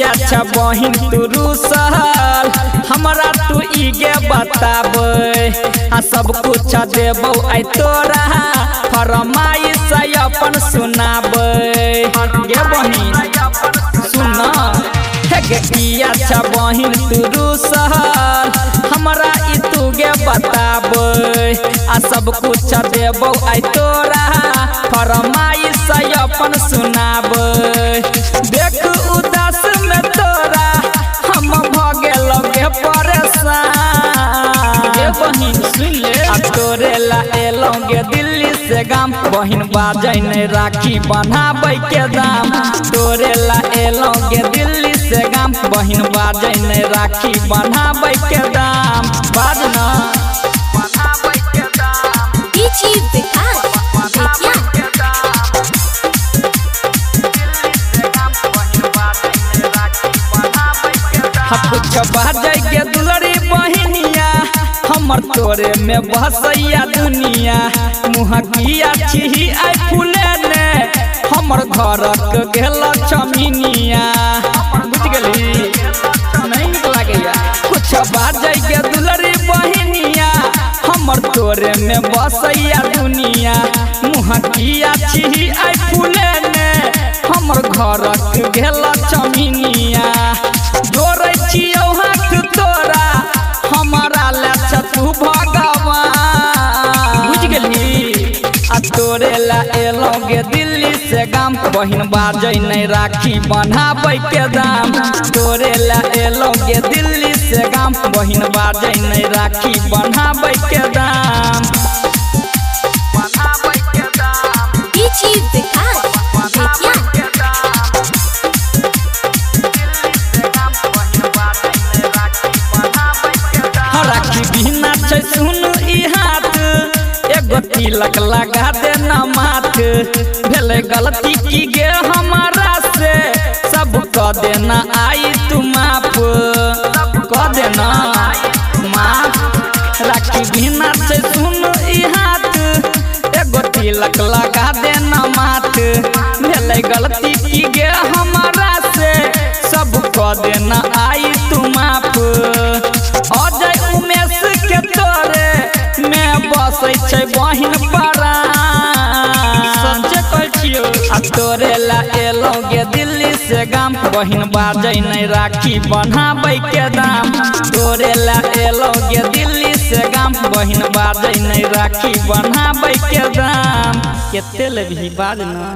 अच्छा बहिन तू रूसल हमरा तू इगे बताबे सब कुछ देबो आई तोरा फरमाइश अपन सुनाबे गे बहिन सुना गे अच्छा बहिन तू रूसल हमरा ई तू गे बताबे सब कुछ देबो आई तोरा फरमाइश अपन सुनाबे देख उदास में तोरा हम भगे लगे परेशान गे बहिन सुन ले तोरे ला एलोगे दिल्ली से गाम बहिन बाजै ने राखी बनाबै के दाम तोरे ला एलोगे दिल्ली से गाम बहिन बाजै ने राखी बनाबै के दाम बाजना बनाबै के दाम पीछे विकास बेटिया कुछ बाजै के दुलरी बहिनिया हमर तोरे में बसैया दुनिया मुँह किया छी आई फूले ने हमर घरक गेल छमिनिया बुझ गेली नहीं निक लागैया कुछ बाजै के दुलरी बहिनिया हमर तोरे में बसैया दुनिया मुँह किया छी आई फूले ने हमर घरक गेल छमिनिया जोड़ै छियौ हाथ तोरा हमारा लक्ष तू भगवान बुझ गेली तोरे ला एलोगे दिल्ली से गाम बहिन बाजै नहीं राखी बनाबै के दाम तोरे ला एलोगे दिल्ली से गाम बहिन बाजै नहीं राखी बनाबै के दाम बनाबै के दाम पीछे विकास बेटिया राखी बिना छै सुन ई हाथ एगो तिलक लगा देना माथ भेले गलती की गे हमारा से सब कह देना आई तू माफ कह देना माफ राखी बिना छै सुन ई हाथ एगो तिलक लगा देना माथ भेले गलती की गे हमारा से सब कह देना आई तू माफ अजय उमेश के तोरे में बसै छै बहिन परान सच्चे कहै छियौ तोरे ला एलोगे दिल्ली से गाम बहिन बाजै नहीं राखी बनाबै के दाम तोरे ला एलोगे दिल्ली से गाम बहिन बाजै नहीं राखी बनाबै के दाम केते लेबही बाजना।